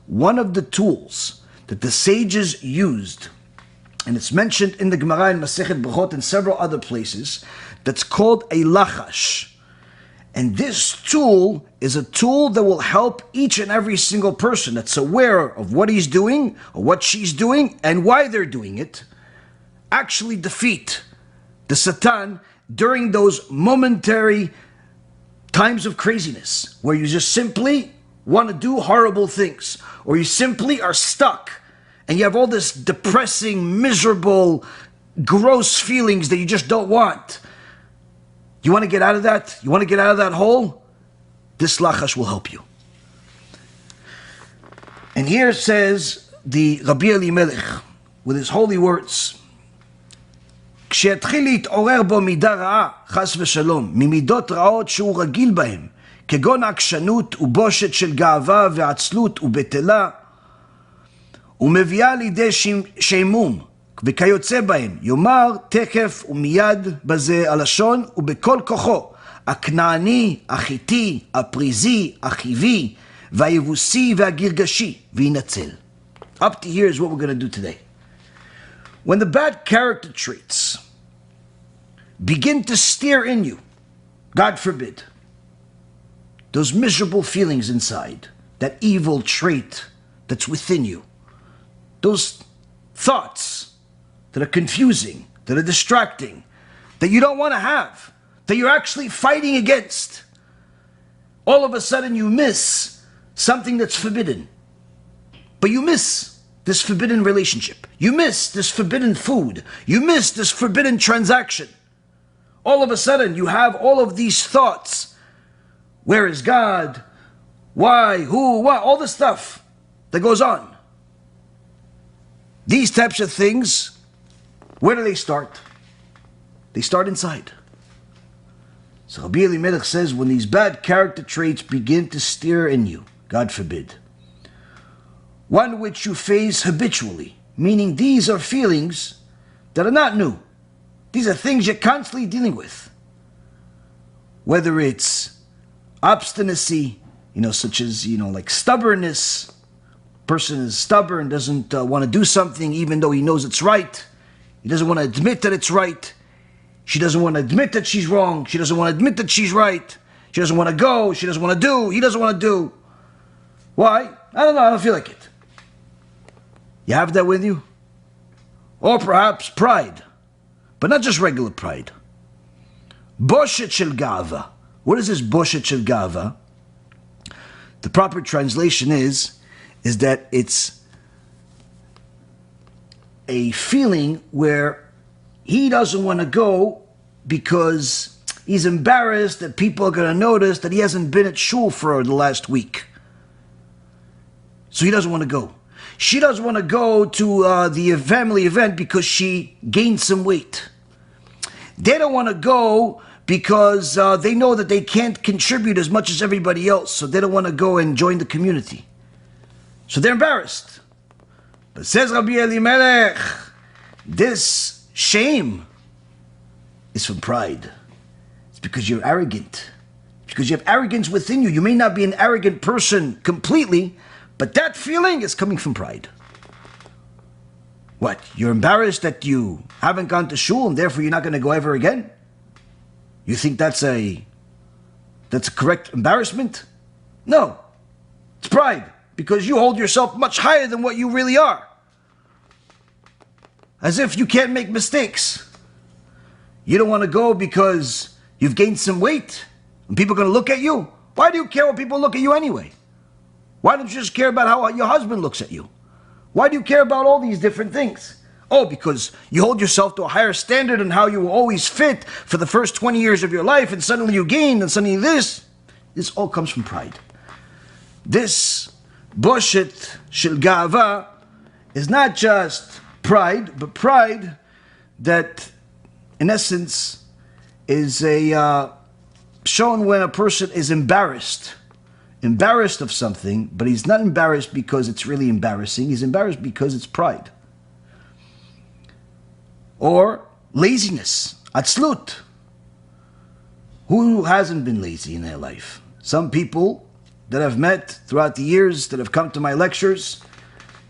one of the tools that the sages used, and it's mentioned in the Gemara in Masechet Brachot and several other places, that's called a lachash. And this tool is a tool that will help each and every single person that's aware of what he's doing or what she's doing and why they're doing it, actually defeat the Satan during those momentary times of craziness where you just simply want to do horrible things, or you simply are stuck and you have all this depressing, miserable, gross feelings that you just don't want. You want to get out of that? You want to get out of that hole? This lachash will help you. And here says the Rebbe Elimelech with his holy words, כשיתחיל להתעורר בו מידה רעה, חס ושלום, ממידות רעות שהוא רגיל בהם, כגון עקשנות ובושת של גאווה ועצלות ובטלה, ומביאה לידי שעמום, וכיוצא בהם, יאמר תכף ומיד בזה הלשון, ובכל כוחו, הכנעני, החיתי, הפריזי, החיבי, והיבוסי והגרגשי, וינצל. Up to here is what we're going to do today. When the bad character traits begin to steer in you, God forbid, those miserable feelings inside, that evil trait that's within you, those thoughts that are confusing, that are distracting, that you don't want to have, that you're actually fighting against, all of a sudden you miss something that's forbidden. But you miss this forbidden relationship. You miss this forbidden food. You miss this forbidden transaction. All of a sudden you have all of these thoughts. Where is God? Why? Who? What? All this stuff that goes on. These types of things, where do they start? They start inside. So Rebbe Elimelech says, when these bad character traits begin to steer in you, God forbid, one which you face habitually, meaning these are feelings that are not new. These are things you're constantly dealing with. Whether it's obstinacy, such as, like stubbornness. Person is stubborn, doesn't want to do something even though he knows it's right. He doesn't want to admit that it's right. She doesn't want to admit that she's wrong. She doesn't want to admit that she's right. She doesn't want to go. She doesn't want to do. He doesn't want to do. Why? I don't know. I don't feel like it. You have that with you? Or perhaps pride. But not just regular pride. Boshet shel gava. What is this boshet shel gava? The proper translation is that it's a feeling where he doesn't want to go because he's embarrassed that people are going to notice that he hasn't been at shul for the last week. So he doesn't want to go. She doesn't want to go to the family event because she gained some weight. They don't want to go because they know that they can't contribute as much as everybody else, so they don't want to go and join the community. So they're embarrassed. But says Rabbi Elimelech, this shame is from pride. It's because you're arrogant. It's because you have arrogance within you. You may not be an arrogant person completely, but that feeling is coming from pride. What? You're embarrassed that you haven't gone to shul and therefore you're not going to go ever again? You think that's a correct embarrassment? No. It's pride. Because you hold yourself much higher than what you really are. As if you can't make mistakes. You don't want to go because you've gained some weight and people are going to look at you. Why do you care what people look at you anyway? Why don't you just care about how your husband looks at you? Why do you care about all these different things? Oh, because you hold yourself to a higher standard and how you were always fit for the first 20 years of your life and suddenly you gain and suddenly this. This all comes from pride. This boshet shel gava is not just pride, but pride that in essence is shown when a person is embarrassed of something, but he's not embarrassed because it's really embarrassing. He's embarrassed because it's pride. Or laziness, atzlut. Who hasn't been lazy in their life? Some people that I've met throughout the years that have come to my lectures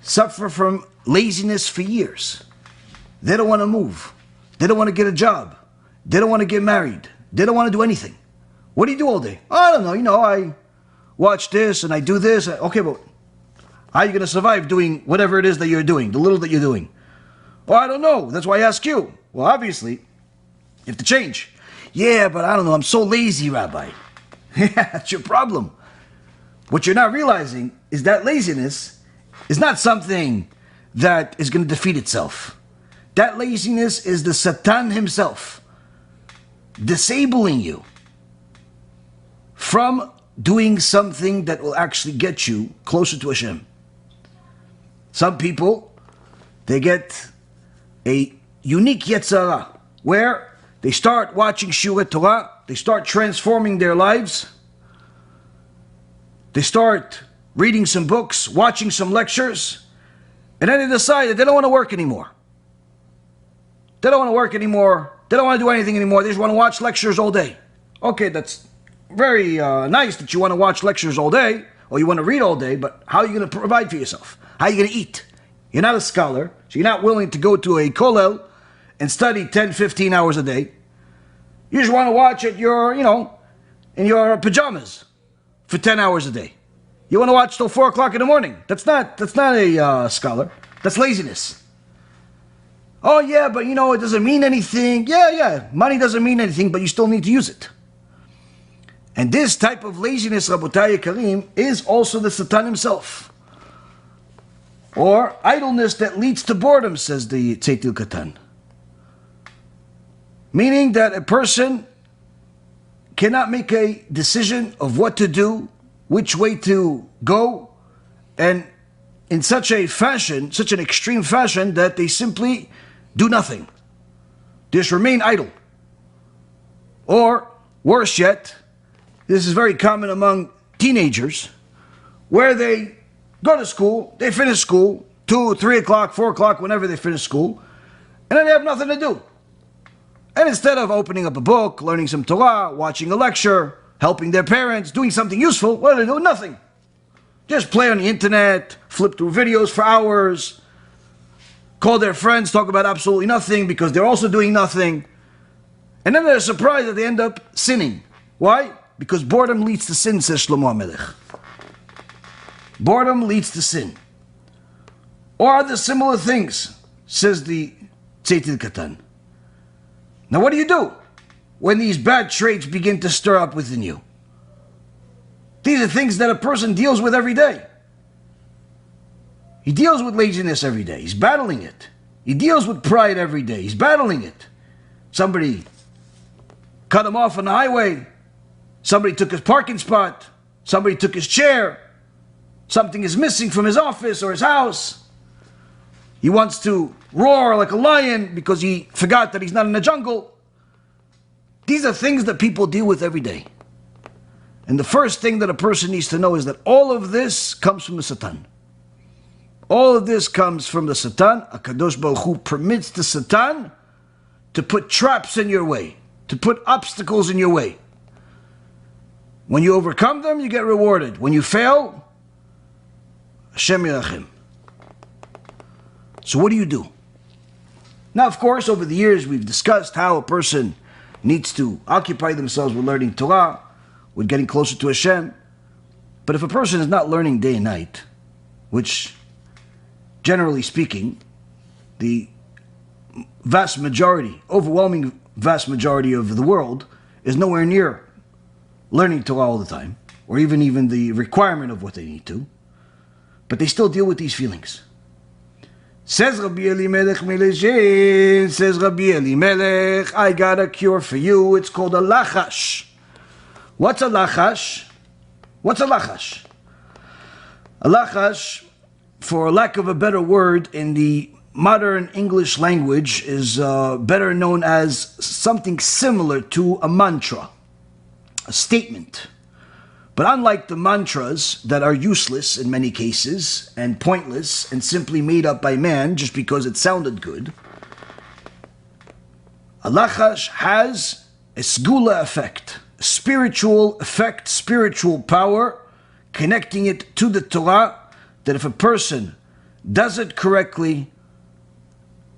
suffer from laziness for years. They don't want to move. They don't want to get a job. They don't want to get married. They don't want to do anything. What do you do all day? I don't know. I watch this and I do this. Okay, but how are you going to survive doing whatever it is that you're doing, the little that you're doing? Well, I don't know. That's why I ask you. Well, obviously, you have to change. Yeah, but I don't know. I'm so lazy, Rabbi. Yeah, that's your problem. What you're not realizing is that laziness is not something that is going to defeat itself. That laziness is the Satan himself disabling you from doing something that will actually get you closer to Hashem. Some people, they get a unique yetzer where they start watching Shiurei Torah, they start transforming their lives, they start reading some books, watching some lectures, and then they decide that they don't want to work anymore. They don't want to work anymore. They don't want to do anything anymore. They just want to watch lectures all day. Okay, that's very nice that you want to watch lectures all day, or you want to read all day, but how are you going to provide for yourself? How are you going to eat? You're not a scholar, so you're not willing to go to a kollel and study 10, 15 hours a day. You just want to watch it, in your pajamas for 10 hours a day. You want to watch till 4 o'clock in the morning. That's not a scholar. That's laziness. Oh yeah, but it doesn't mean anything. Yeah, money doesn't mean anything, but you still need to use it. And this type of laziness, Rabotai Karim, is also the Satan himself. Or idleness that leads to boredom, says the Tzetel Katan. Meaning that a person cannot make a decision of what to do, which way to go, and in such a fashion, such an extreme fashion, that they simply do nothing. They just remain idle. Or, worse yet, this is very common among teenagers, where they go to school, they finish school, 2, 3 o'clock, 4 o'clock, whenever they finish school, and then they have nothing to do. And instead of opening up a book, learning some Torah, watching a lecture, helping their parents, doing something useful, what do they do? Nothing. Just play on the internet, flip through videos for hours, call their friends, talk about absolutely nothing because they're also doing nothing. And then they're surprised that they end up sinning. Why? Because boredom leads to sin, says Shlomo HaMelech. Boredom leads to sin. Or are there similar things, says the Tzetel Katan. Now what do you do when these bad traits begin to stir up within you? These are things that a person deals with every day. He deals with laziness every day. He's battling it. He deals with pride every day. He's battling it. Somebody cut him off on the highway. Somebody took his parking spot. Somebody took his chair. Something is missing from his office or his house. He wants to roar like a lion because he forgot that he's not in the jungle. These are things that people deal with every day. And the first thing that a person needs to know is that all of this comes from the Satan. All of this comes from the Satan. HaKadosh Baruch Hu permits the Satan to put traps in your way, to put obstacles in your way. When you overcome them, you get rewarded. When you fail, Hashem Yirachim. So what do you do? Now, of course, over the years, we've discussed how a person needs to occupy themselves with learning Torah, with getting closer to Hashem. But if a person is not learning day and night, which, generally speaking, the vast majority, overwhelming vast majority of the world is nowhere near learning Torah all the time, or even the requirement of what they need to, but they still deal with these feelings. Says Rabbi Elimelech Lizhensk, says Rabbi Elimelech, I got a cure for you. It's called a lachash. What's a lachash? What's a lachash? A lachash, for lack of a better word in the modern English language, is better known as something similar to a mantra, a statement. But unlike the mantras that are useless in many cases and pointless and simply made up by man just because it sounded good, a lachash has a segula effect, spiritual effect, spiritual power, connecting it to the Torah, that if a person does it correctly,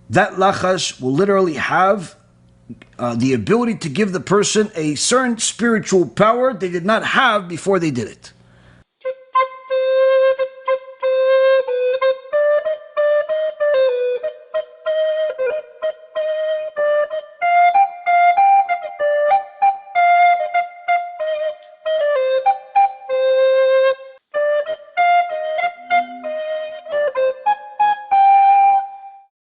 that lachash will literally have the ability to give the person a certain spiritual power they did not have before they did it.